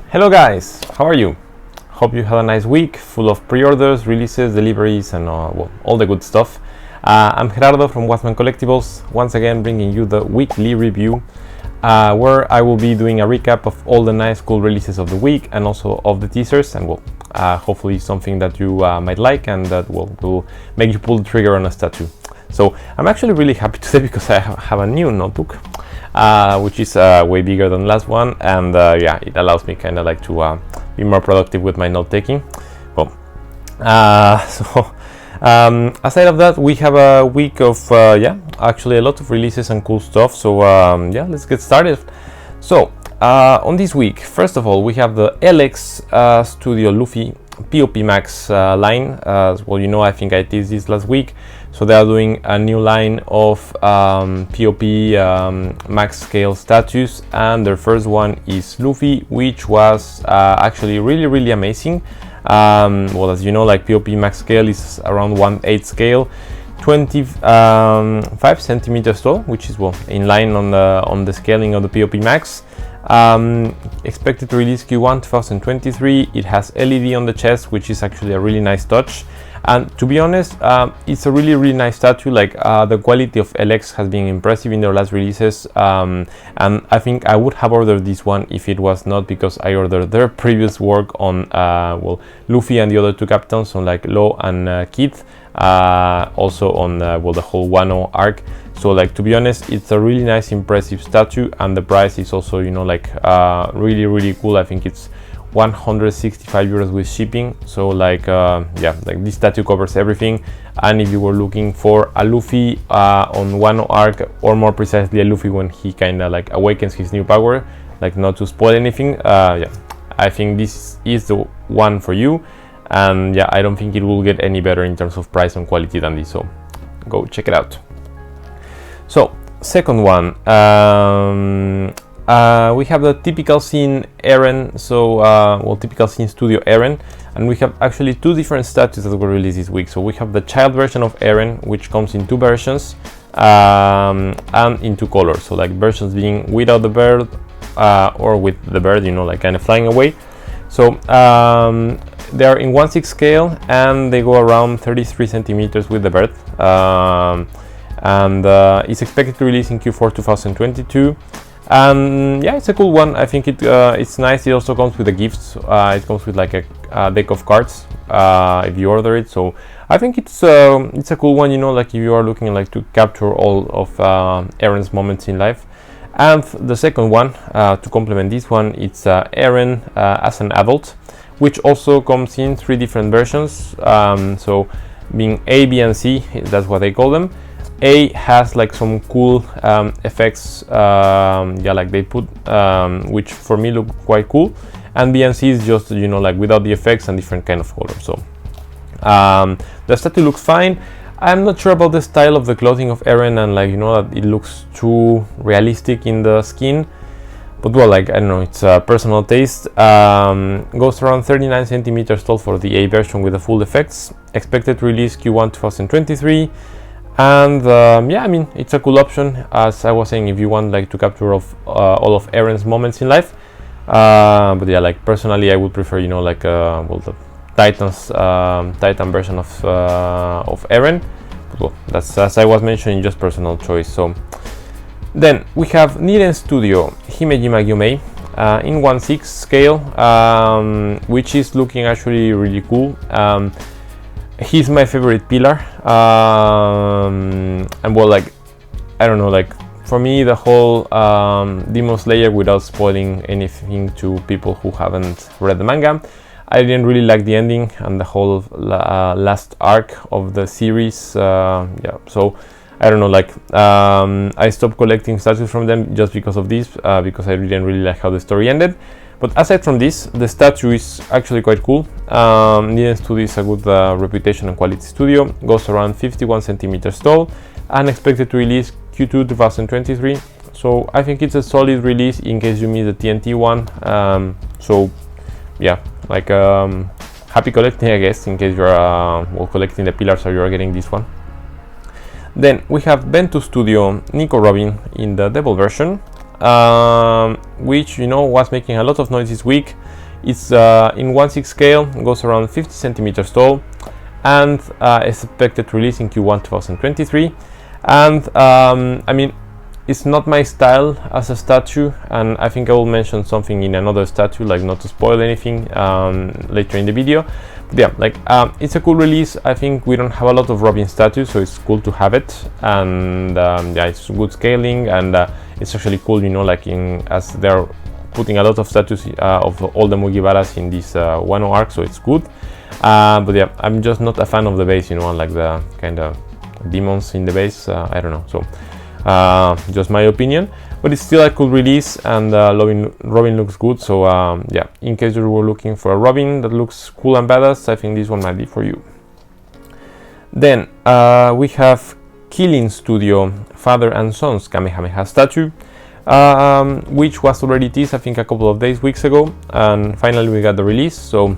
Hello guys, how are you? Hope you had a nice week full of pre-orders, releases, deliveries and well, all the good stuff. I'm Gerardo from Wasman Collectibles, once again bringing you the weekly review where I will be doing a recap of all the nice cool releases of the week and also of the teasers, and well, hopefully something that you might like and that will make you pull the trigger on a statue. So I'm actually really happy today because I have a new notebook, which is way bigger than the last one, and yeah, it allows me kind of like to be more productive with my note taking. Well, aside of that, we have a week of yeah, actually a lot of releases and cool stuff. So yeah, let's get started. So on this week, first of all, we have the LX Studio Luffy Pop Max line. Well, you know, I think I teased this last week. So they are doing a new line of POP max scale statues, and their first one is Luffy, which was actually really amazing. Well, as you know, like POP max scale is around 1/8 scale, 25 centimeters tall, which is well in line on the scaling of the POP max. Expected to release Q1 2023. It has LED on the chest, which is actually a really nice touch. And to be honest, it's a really nice statue. Like the quality of LX has been impressive in their last releases, and I think I would have ordered this one if it was not because I ordered their previous work on well, Luffy and the other two captains, on like Law and Kid, also on well, the whole Wano arc. So like, to be honest, it's a really nice impressive statue, and the price is also, you know, like really cool. I think it's 165 euros with shipping. So like yeah, like this statue covers everything. And if you were looking for a Luffy on Wano arc, or more precisely a Luffy when he kind of like awakens his new power, like not to spoil anything, yeah, I think this is the one for you. And yeah, I don't think it will get any better in terms of price and quality than this, so go check it out. So second one, we have the typical scene Eren, so well, typical scene Studio Eren, and we have actually two different statues that were released this week. So we have the child version of Eren, which comes in two versions and in two colors. So like versions being without the bird or with the bird, you know, like kind of flying away. So they are in 1/6 scale, and they go around 33 centimeters with the bird. And it's expected to release in Q4 2022. And yeah, it's a cool one. I think it's nice. It also comes with the gifts. It comes with like a deck of cards if you order it. So I think it's a cool one, you know, like if you are looking like to capture all of Eren's moments in life. And the second one, to complement this one, it's Eren as an adult, which also comes in three different versions. So being A, B, and C, that's what they call them. A has like some cool effects, yeah, like they put, which for me look quite cool, and B and C is just, you know, like without the effects and different kind of colors. So the statue looks fine. I'm not sure about the style of the clothing of Eren, and like, you know, that it looks too realistic in the skin, but well, like, I don't know, it's a personal taste. Goes around 39 centimeters tall for the A version with the full effects. Expected release Q1 2023. And yeah, I mean, it's a cool option, as I was saying, if you want like to capture of all of Eren's moments in life. But yeah, like personally, I would prefer, you know, like well, the Titan version of Eren. But well, that's, as I was mentioning, just personal choice. So then we have Niren Studio Himejima Gyumei in 1/6 scale, which is looking actually really cool. He's my favorite pillar, and well, like, I don't know, like for me the whole Demon Slayer, without spoiling anything to people who haven't read the manga, I didn't really like the ending and the whole last arc of the series. Yeah, so I don't know, like I stopped collecting statues from them just because of this, because I didn't really like how the story ended. But aside from this, the statue is actually quite cool. Niren Studio is a good reputation and quality studio. Goes around 51 centimeters tall and expected to release Q2 2023. So I think it's a solid release in case you miss the TNT one. So yeah, like happy collecting, I guess, in case you're well, collecting the pillars or you're getting this one. Then we have Bento Studio Nico Robin in the Devil version. Which, you know, was making a lot of noise this week. It's in 1/6 scale, goes around 50 centimeters tall, and is expected to release in Q1 2023. And I mean, it's not my style as a statue, and I think I will mention something in another statue, like not to spoil anything later in the video. But yeah, like it's a cool release. I think we don't have a lot of Robin statues, so it's cool to have it. And yeah, it's good scaling, and it's actually cool, you know, like as they're putting a lot of statues of all the Mugiwaras in this Wano arc, so it's good. But yeah, I'm just not a fan of the base, you know, like the kind of demons in the base. I don't know, so just my opinion, but it's still a cool release, and Robin looks good. So yeah, in case you were looking for a Robin that looks cool and badass, I think this one might be for you. Then we have Killing Studio Father and Son's Kamehameha statue, which was already teased, I think, a couple of weeks ago, and finally we got the release. So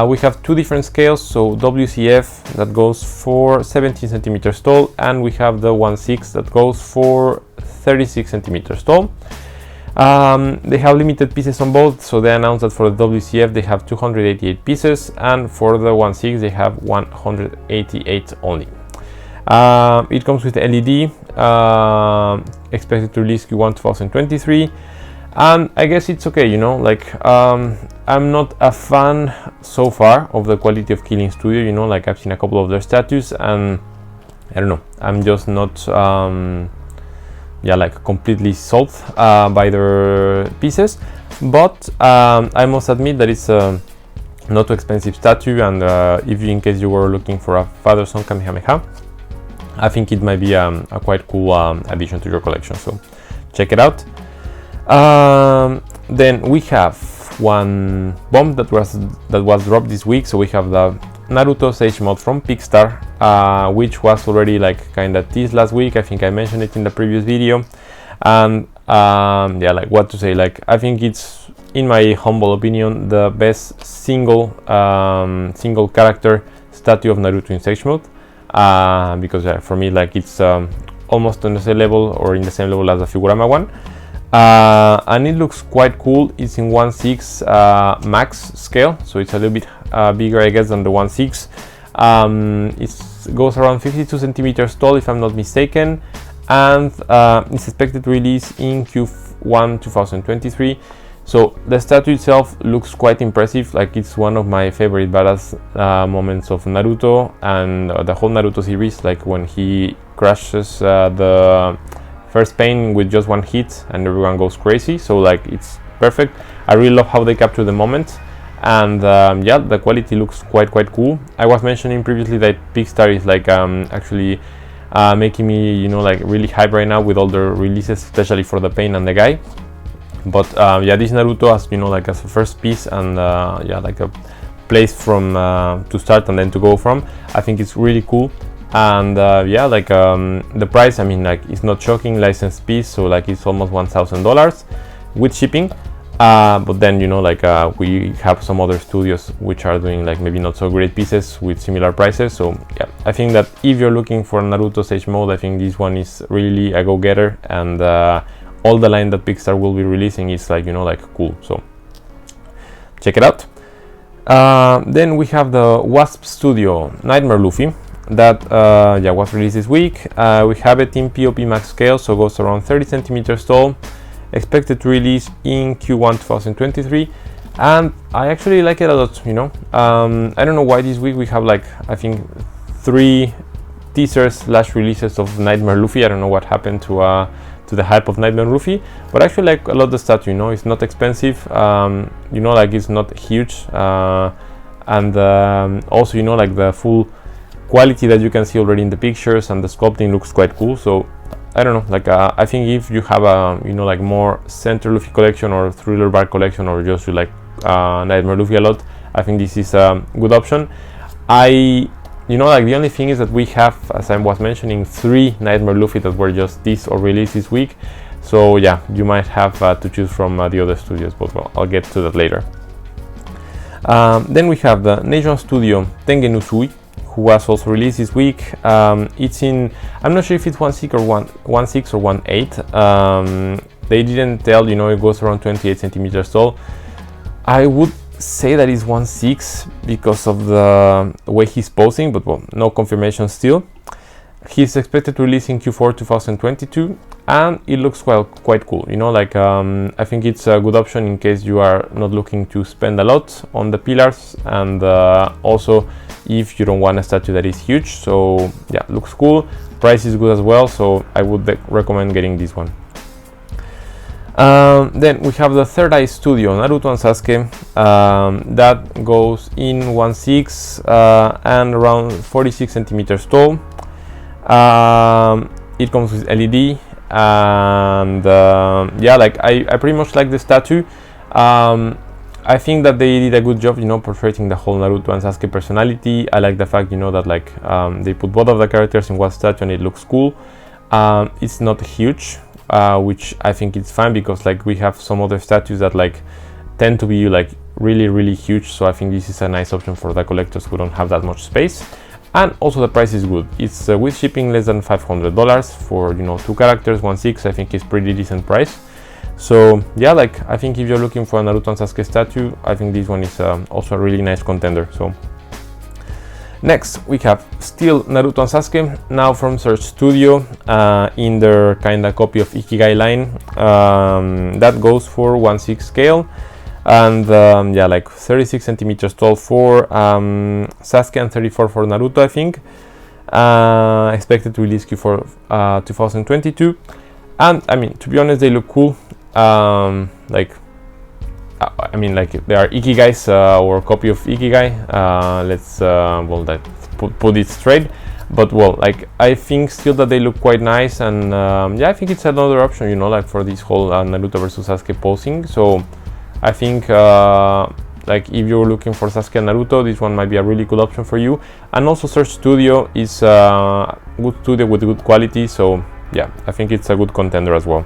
we have two different scales, so WCF that goes for 17 centimeters tall, and we have the 1/6 that goes for 36 centimeters tall. They have limited pieces on both, so they announced that for the WCF they have 288 pieces, and for the 1/6 they have 188 only. It comes with LED, expected to release Q1 2023. And I guess it's okay, you know, like I'm not a fan so far of the quality of Killing Studio, you know, like I've seen a couple of their statues, and I don't know, I'm just not yeah, like completely sold by their pieces. But I must admit that it's a not too expensive statue, and if in case you were looking for a Father-Son Kamehameha, I think it might be a quite cool addition to your collection, so check it out. Then we have one bomb that was dropped this week. So we have the Naruto Stage Mod from Pickstar, which was already like kind of teased last week. I think I mentioned it in the previous video, and yeah, like what to say, like I think it's, in my humble opinion, the best single character statue of Naruto in Stage Mode, because yeah, for me, like it's almost on the same level, or in the same level as the Figurama one. And it looks quite cool. It's in 1/6 max scale, so it's a little bit bigger, I guess, than the 1/6. It goes around 52 centimeters tall, if I'm not mistaken, and it's expected to release in Q1 2023. So the statue itself looks quite impressive. Like it's one of my favorite badass moments of Naruto and the whole Naruto series. Like when he crushes the first pain with just one hit and everyone goes crazy. So like it's perfect. I really love how they capture the moment, and yeah, the quality looks quite cool. I was mentioning previously that Pixtar is like actually making me, you know, like really hype right now with all the releases, especially for the pain and the guy. But yeah, this Naruto, as you know, like as a first piece, and yeah, like a place from to start and then to go from, I think it's really cool. And yeah, like the price, I mean, like it's not shocking, licensed piece, so like it's almost $1,000 with shipping. But then, you know, like we have some other studios which are doing like maybe not so great pieces with similar prices. So yeah, I think that if you're looking for Naruto Stage Mode, I think this one is really a go-getter, and all the line that Pixar will be releasing is like, you know, like cool. So check it out. Then we have the Wasp Studio Nightmare Luffy that yeah, was released this week. We have it in Pop Max scale, so goes around 30 centimeters tall, expected to release in Q1 2023, and I actually like it a lot, you know. I don't know why this week we have like, I think 3 teasers / releases of Nightmare Luffy. I don't know what happened to the hype of Nightmare Luffy, but I actually like a lot the statue, you know. It's not expensive, you know, like it's not huge, and also, you know, like the full quality that you can see already in the pictures, and the sculpting looks quite cool. So I don't know, like I think if you have a, you know, like more Center Luffy collection or Thriller Bar collection, or just you like Nightmare Luffy a lot, I think this is a good option. You know, like the only thing is that we have, as I was mentioning, 3 Nightmare Luffy that were just this or released this week. So yeah, you might have to choose from the other studios, but well, I'll get to that later. Then we have the Nation Studio Tengen Uzui, who was also released this week. It's in, I'm not sure if it's 1/6 or 1/6 or 1/8. They didn't tell, you know, it goes around 28 centimeters tall. I would say that it's 1/6 because of the way he's posing, but well, no confirmation still. He's expected to release in Q4 2022, and it looks quite cool. You know, like I think it's a good option in case you are not looking to spend a lot on the pillars, and also if you don't want a statue that is huge. So yeah, looks cool. Price is good as well, so I would recommend getting this one. Then we have the Third Eye Studio Naruto and Sasuke, that goes in 1/6 and around 46 centimeters tall. It comes with LED, and yeah, like I pretty much like the statue. I think that they did a good job, you know, portraying the whole Naruto and Sasuke personality. I like the fact, you know, that like they put both of the characters in one statue and it looks cool. It's not huge, which I think it's fine, because like we have some other statues that like tend to be like really huge. So I think this is a nice option for the collectors who don't have that much space. And also the price is good. It's with shipping less than $500 for, you know, 2 characters, 1/6. I think it's pretty decent price. So yeah, like I think if you're looking for a Naruto and Sasuke statue, I think this one is also a really nice contender. So next we have still Naruto and Sasuke, now from Search Studio, in their kind of copy of Ikigai line, that goes for 1/6 scale, and yeah, like 36 centimeters tall for Sasuke and 34 for Naruto, I think. Expected to release Q4 2022, and I mean, to be honest, they look cool. Like I mean, like they are Ikigais, or copy of Ikigai. Let's well, that put it straight. But well, like I think still that they look quite nice, and yeah, I think it's another option, you know, like for this whole Naruto versus Sasuke posing. So I think like if you're looking for Sasuke and Naruto, this one might be a really cool option for you. And also Search Studio is a good studio with good quality, so yeah, I think it's a good contender as well.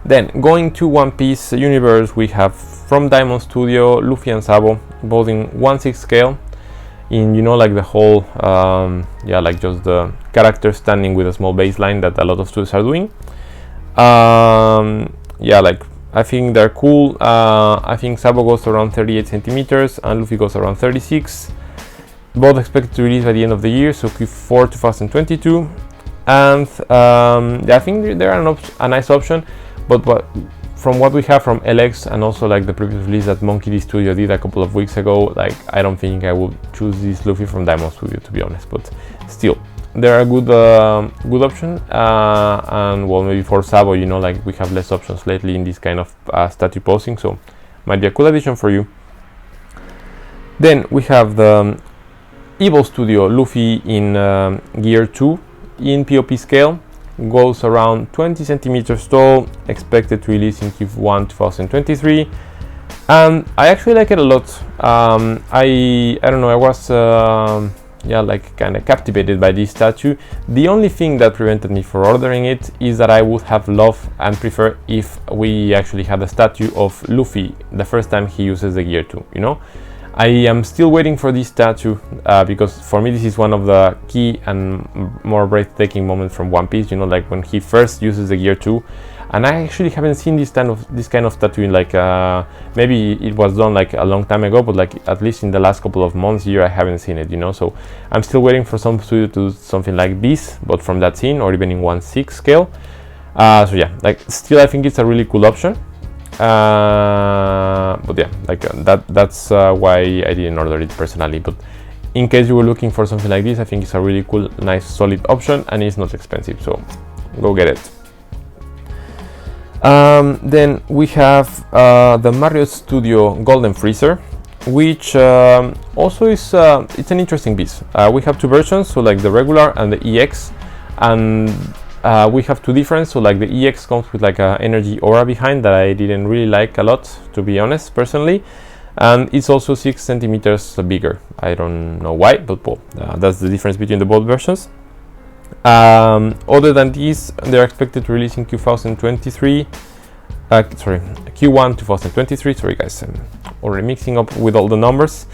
Then going to One Piece universe, we have from Diamond Studio Luffy and Sabo, both in 1/6 scale, in, you know, like the whole yeah, like just the character standing with a small baseline that a lot of studios are doing. Yeah, like I think they're cool. I think Sabo goes around 38 centimeters and Luffy goes around 36. Both expected to release by the end of the year, so Q4 2022. And yeah, I think they're a nice option. But from what we have from LX and also like the previous release that Monkey D Studio did a couple of weeks ago, like I don't think I would choose this Luffy from Diamond Studio, to be honest. But still, they're a good option. And well, maybe for Sabo, you know, like we have less options lately in this kind of statue posing, so might be a cool addition for you. Then we have the Evil Studio Luffy in Gear 2 in POP scale. Goes around 20 centimeters tall, expected to release in Q1 2023, and I actually like it a lot. I don't know, I was yeah, like kind of captivated by this statue. The only thing that prevented me from ordering it is that I would have loved and prefer if we actually had a statue of Luffy the first time he uses the Gear 2, you know. I am still waiting for this statue, because for me this is one of the key and more breathtaking moments from One Piece, you know, like when he first uses the Gear 2. And I actually haven't seen this kind of statue in like maybe it was done like a long time ago, but like at least in the last couple of months, year, I haven't seen it, you know. So I'm still waiting for some studio to do something like this, but from that scene, or even in 1/6 scale. So yeah, like still I think it's a really cool option. But yeah, like that's why I didn't order it personally. But in case you were looking for something like this, I think it's a really cool, nice, solid option, and it's not expensive, so go get it. Then we have the Marriott Studio Golden Freezer, which also is it's an interesting piece. We have 2 versions, so like the regular and the EX, and we have 2 different. So like the EX comes with like a energy aura behind that I didn't really like a lot, to be honest, personally, and it's also 6 centimeters bigger. I don't know why, but well, that's the difference between the both versions. Other than these, they're expected to release in Q1 2023. Sorry guys, I'm already mixing up with all the numbers.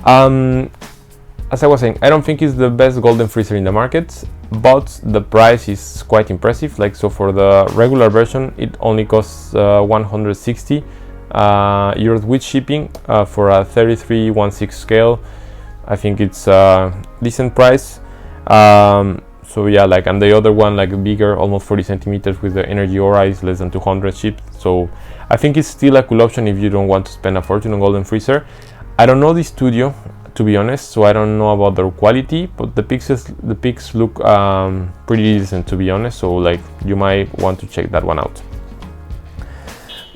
As I was saying, I don't think it's the best Golden Freezer in the market, but the price is quite impressive. Like, so for the regular version, it only costs 160 euros with shipping for a 3316 scale. I think it's a decent price. So yeah, like, and the other one, like bigger, almost 40 centimeters with the energy aura, is less than 200 shipped. So I think it's still a cool option if you don't want to spend a fortune on Golden Freezer. I don't know the studio, to be honest, so I don't know about their quality, but the pics look pretty decent, to be honest. So like, you might want to check that one out.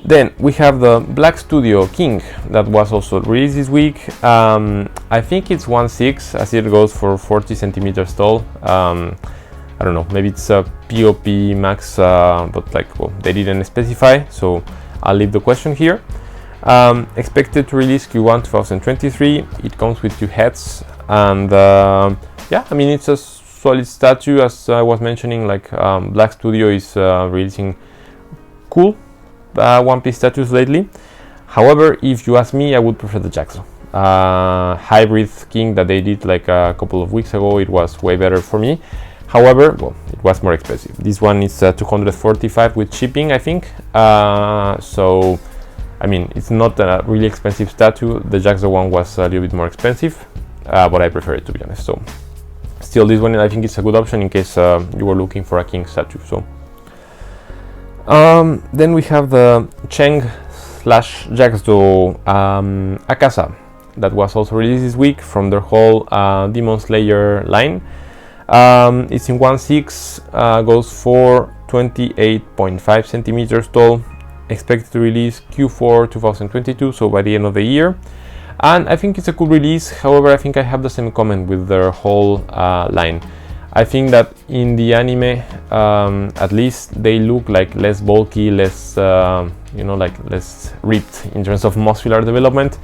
Then we have the Black Studio King that was also released this week. I think it's 1.6 as it goes for 40 centimeters tall. I don't know, maybe it's a POP max, but like, well, they didn't specify, so I'll leave the question here. Expected to release Q1 2023. It comes with 2 heads, and yeah, I mean, it's a solid statue, as I was mentioning. Like, Black Studio is releasing cool One Piece statues lately. However, if you ask me, I would prefer the Jaxo hybrid king that they did like a couple of weeks ago. It was way better for me. However, well, it was more expensive. This one is 245 with shipping, I think. So I mean, it's not a really expensive statue. The Jaxo one was a little bit more expensive, but I prefer it, to be honest. So still, this one I think is a good option in case you were looking for a king statue. So then we have the Cheng / Jaxo Akasa that was also released this week from their whole Demon Slayer line. It's in 1.6, goes for 28.5 centimeters tall. Expected to release Q4 2022, so by the end of the year. And I think it's a cool release. However, I think I have the same comment with their whole line. I think that in the anime, at least, they look like less bulky, less, you know, like less ripped in terms of muscular development.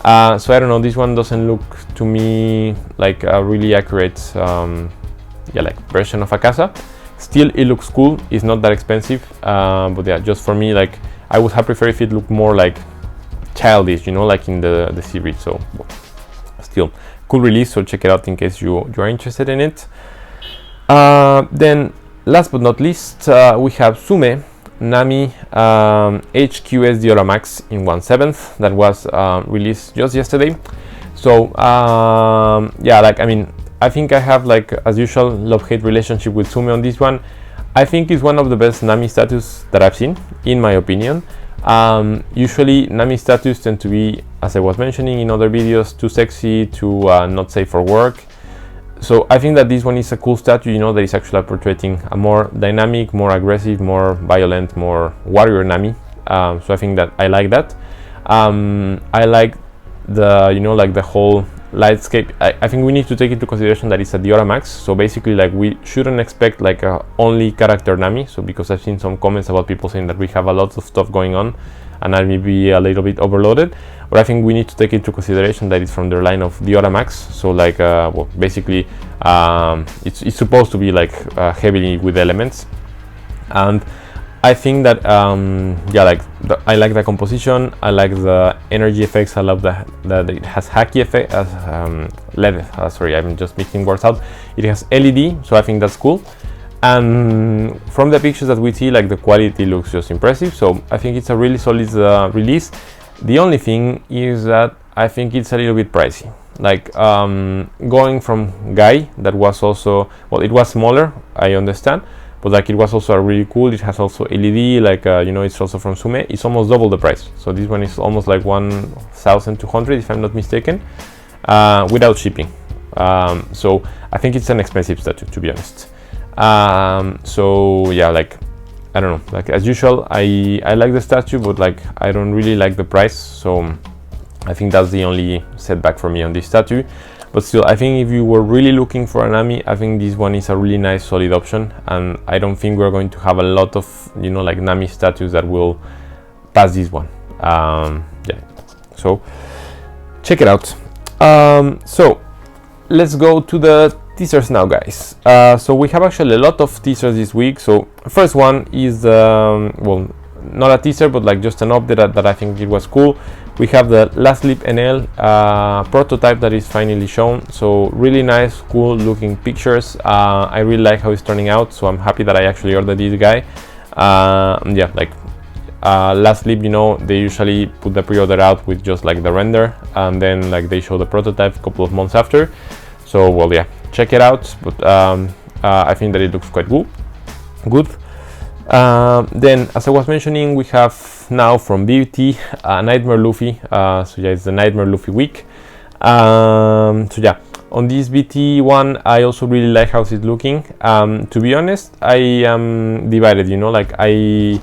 So I don't know, this one doesn't look to me like a really accurate, yeah, like version of Akasa. Still, it looks cool. It's not that expensive, but yeah, just for me, like, I would have preferred if it looked more like childish, you know, like in the series. So well, still cool release, so check it out in case you are interested in it. Then last but not least, we have Sumai Nami HQS Diora Max in 1/7 that was released just yesterday. So yeah, like, I mean, I think I have, like, as usual, love-hate relationship with Sumai on this one. I think it's one of the best Nami statues that I've seen, in my opinion. Usually Nami statues tend to be, as I was mentioning in other videos, too sexy, too not safe for work. So I think that this one is a cool statue, you know, that is actually portraying a more dynamic, more aggressive, more violent, more warrior Nami. So I think that I like that. I like the, you know, like the whole lightscape. I think we need to take into consideration that it's a Diora Max, so basically, like, we shouldn't expect like a only character Nami. So because I've seen some comments about people saying that we have a lot of stuff going on and I may be a little bit overloaded, but I think we need to take into consideration that it's from their line of Diora Max. So like, well, basically it's supposed to be like heavily with elements, and I think that yeah, like, I like the composition, I like the energy effects, I love that it has haki effect, LED, sorry, I'm just mixing words out. It has LED, so I think that's cool. And from the pictures that we see, like, the quality looks just impressive. So I think it's a really solid release. The only thing is that I think it's a little bit pricey. Like, going from Guy, that was also, well, it was smaller, I understand, but like, it was also really cool. It has also LED, like, you know, it's also from Sumai. It's almost double the price. So this one is almost like 1,200, if I'm not mistaken, without shipping. So I think it's an expensive statue, to be honest. So yeah, like, I don't know, like, as usual, I like the statue, but like, I don't really like the price. So I think that's the only setback for me on this statue. But still, I think if you were really looking for a Nami, I think this one is a really nice, solid option. And I don't think we're going to have a lot of, you know, like, Nami statues that will pass this one. Yeah, so check it out. So let's go to the teasers now, guys. So we have actually a lot of teasers this week. So first one is, well, not a teaser, but like just an update that I think it was cool. We have the Last Leap NL prototype that is finally shown. So really nice, cool looking pictures. I really like how it's turning out, so I'm happy that I actually ordered this guy. Yeah, like, last leap, you know, they usually put the pre-order out with just like the render, and then like they show the prototype a couple of months after. So well, yeah, check it out. But I think that it looks quite good. Then, as I was mentioning, we have now from BT Nightmare Luffy. So yeah, it's the Nightmare Luffy week. So yeah, on this BT one, I also really like how it's looking. To be honest, I am divided, you know, like I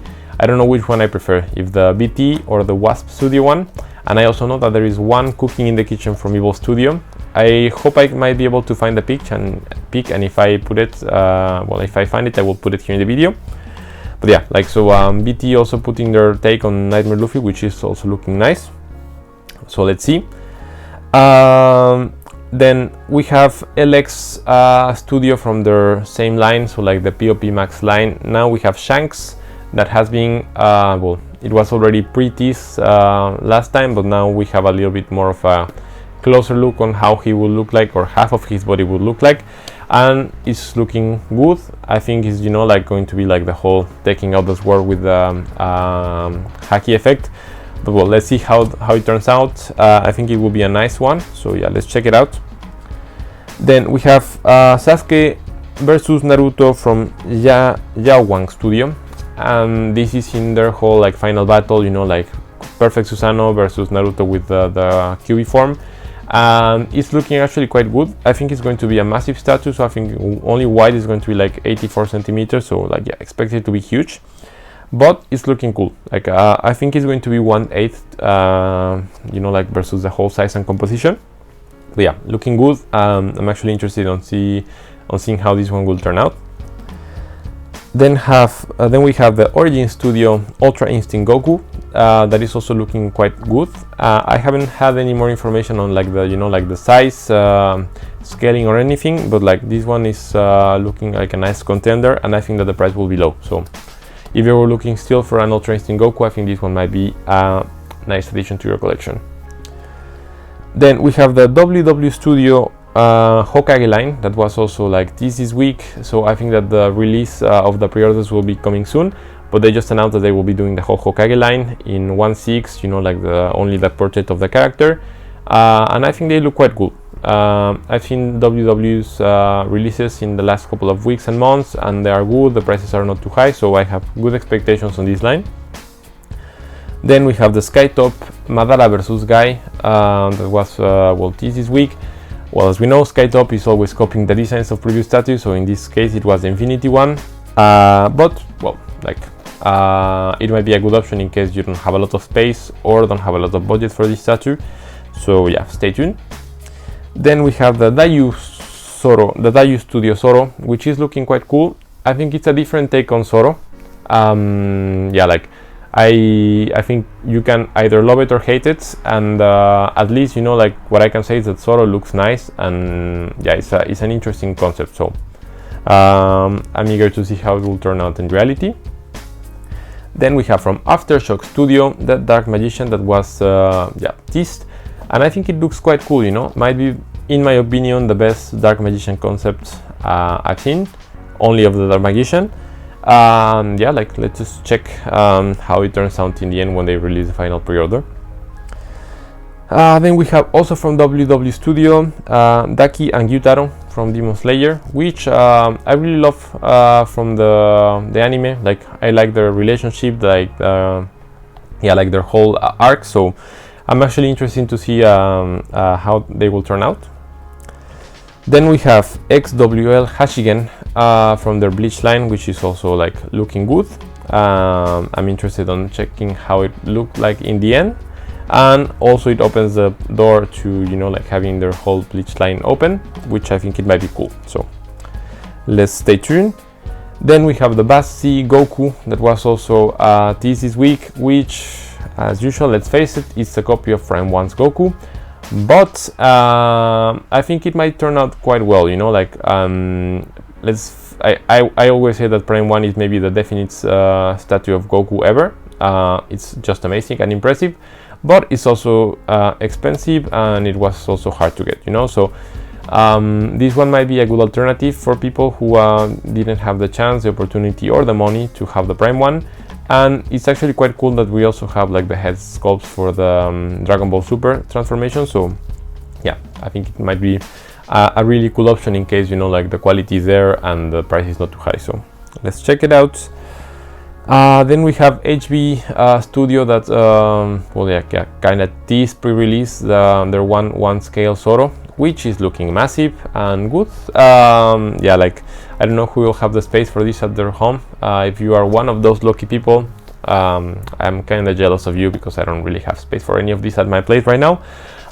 don't know which one I prefer, if the BT or the Wasp Studio one. And I also know that there is one cooking in the kitchen from Evil Studio. I hope I might be able to find the pic, and if I put it, well, if I find it, I will put it here in the video. But yeah, like so, BT also putting their take on Nightmare Luffy, which is also looking nice. So let's see. Then we have LX Studio from their same line, so like the Pop Max line. Now we have Shanks that has been, well, it was already pre-teased last time, but now we have a little bit more of a closer look on how he will look like, or half of his body would look like, and it's looking good. I think it's, you know, like going to be like the whole taking out the sword with the haki effect. But well, let's see how it turns out. I think it will be a nice one. So yeah, let's check it out. Then we have Sasuke versus Naruto from Yaowang Studio, and this is in their whole like final battle. You know, like Perfect Susanoo versus Naruto with the QB form. It's looking actually quite good. I think it's going to be a massive statue, so I think only wide is going to be like 84 centimeters. So like, yeah, expect it to be huge. But it's looking cool. Like I think it's going to be 1/8, you know, like versus the whole size and composition. But yeah, looking good. I'm actually interested on seeing how this one will turn out. Then we have the Origin Studio Ultra Instinct Goku. That is also looking quite good. I haven't had any more information on like the, you know, like the size, scaling or anything, but like this one is looking like a nice contender, and I think that the price will be low. So if you were looking still for an Ultra Instinct Goku, I think this one might be a nice addition to your collection. Then we have the WW Studio Hokage line that was also like this week. So I think that the release of the pre-orders will be coming soon, but they just announced that they will be doing the whole Hokage line in 1/6, you know, like only the portrait of the character, and I think they look quite good. I've seen WW's releases in the last couple of weeks and months, and they are good. The prices are not too high, so I have good expectations on this line. Then we have the Skytop Madara versus Guy that was well teased this week. Well, as we know, Skytop is always copying the designs of previous statues, so in this case it was the Infinity one. But well, like it might be a good option in case you don't have a lot of space or don't have a lot of budget for this statue. So yeah, stay tuned. Then we have the Dayu Studio Zoro, which is looking quite cool. I think it's a different take on Zoro. Yeah, like I think you can either love it or hate it, and at least, you know, like what I can say is that Zoro looks nice, and yeah, it's an interesting concept. So I'm eager to see how it will turn out in reality. Then we have from Aftershock Studio the Dark Magician that was yeah, teased, and I think it looks quite cool. You know, might be, in my opinion, the best Dark Magician concept I've seen, only of the Dark Magician. Yeah, like let's just check how it turns out in the end when they release the final pre-order. Then we have also from WW Studio Ducky and Yutaro from Demon Slayer, which I really love from the anime. Like I like their relationship, like yeah, like their whole arc. So I'm actually interested to see how they will turn out. Then we have XWL Hashigen from their Bleach line, which is also like looking good. I'm interested on checking how it looked like in the end, and also it opens the door to, you know, like having their whole Bleach line open, which I think it might be cool. So let's stay tuned. Then we have the Basti Goku that was also teased this week, which, as usual, let's face it, it's a copy of Prime 1's Goku. But I think it might turn out quite well, you know, like I always say that Prime 1 is maybe the definite statue of Goku ever. It's just amazing and impressive, but it's also expensive, and it was also hard to get, you know. So this one might be a good alternative for people who didn't have the chance, the opportunity or the money to have the Prime 1. And it's actually quite cool that we also have like the head sculpts for the Dragon Ball Super transformation. So yeah, I think it might be a really cool option in case, you know, like the quality is there and the price is not too high. So let's check it out. Then we have HB Studio that well, yeah, kind of teased pre-release their one scale Zoro, which is looking massive and good. Yeah, like I don't know who will have the space for this at their home. If you are one of those lucky people, I'm kind of jealous of you because I don't really have space for any of these at my place right now.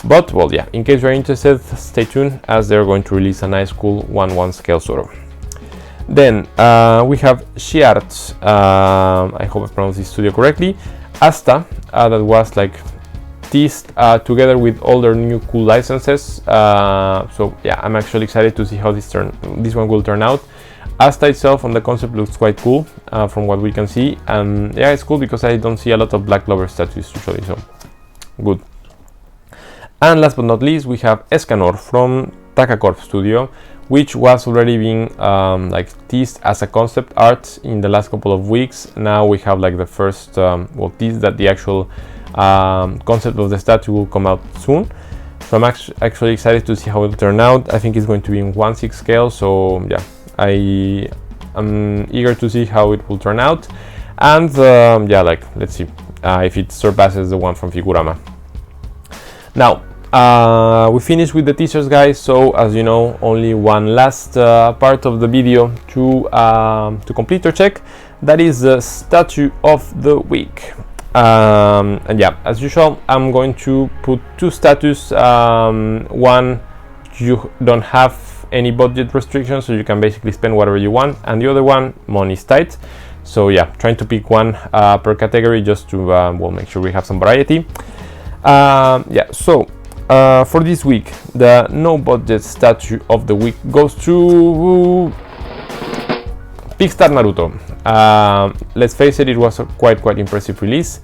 But well, yeah, in case you're interested, stay tuned as they're going to release a nice cool 1/1 scale Zoro. Then we have Shiart, I hope I pronounced this studio correctly, Asta, that was like teased together with all their new cool licenses. So yeah, I'm actually excited to see how this one will turn out. Asta itself on the concept looks quite cool from what we can see, and yeah, it's cool because I don't see a lot of Black Clover statues usually, so good. And last but not least, we have Escanor from Takacorp Studio, which was already being like teased as a concept art in the last couple of weeks. Now we have like the first well, tease that the actual concept of the statue will come out soon. So I'm actually excited to see how it will turn out. I think it's going to be in 1/6 scale, so yeah, I'm eager to see how it will turn out. And yeah, like let's see if it surpasses the one from Figurama. Now we finished with the teasers, guys, so as you know, only one last part of the video to complete or check. That is the statue of the week. And yeah, as usual, I'm going to put two statues. One, you don't have any budget restrictions, so you can basically spend whatever you want, and the other one, money's tight. So yeah, trying to pick one per category just to well, make sure we have some variety. Yeah, so for this week, the no budget statue of the week goes to Pickstar Naruto. Let's face it, it was a quite impressive release.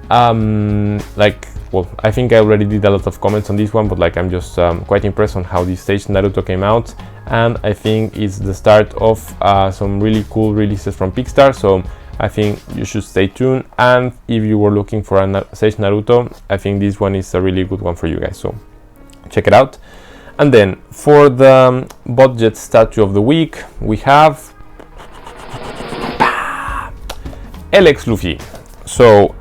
Like, well, I think I already did a lot of comments on this one, but like I'm just quite impressed on how this stage Naruto came out, and I think it's the start of some really cool releases from Pixtar. So I think you should stay tuned, and if you were looking for a Stage Naruto, I think this one is a really good one for you guys, so check it out. And then for the budget statue of the week, we have LX Luffy. So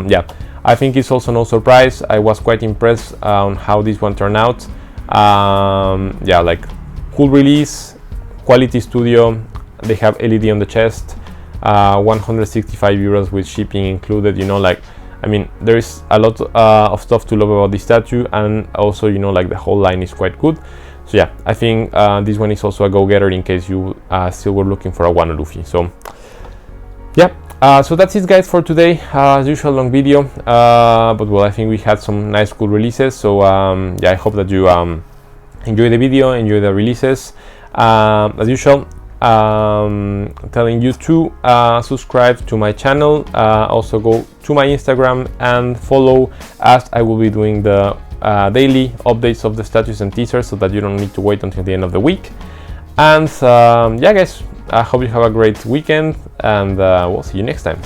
yeah, I think it's also no surprise. I was quite impressed on how this one turned out. Yeah, like cool release, quality studio. They have LED on the chest. 165 euros with shipping included. You know, like I mean, there is a lot of stuff to love about this statue, and also, you know, like the whole line is quite good. So yeah, I think this one is also a go-getter in case you still were looking for a Wano Luffy. So yeah, so that's it, guys, for today. As usual, long video, but well, I think we had some nice cool releases. So yeah, I hope that you enjoy the video, enjoy the releases. As usual, telling you to subscribe to my channel, also go to my Instagram and follow, as I will be doing the daily updates of the statues and teasers, so that you don't need to wait until the end of the week. And yeah, guys, I hope you have a great weekend, and we'll see you next time.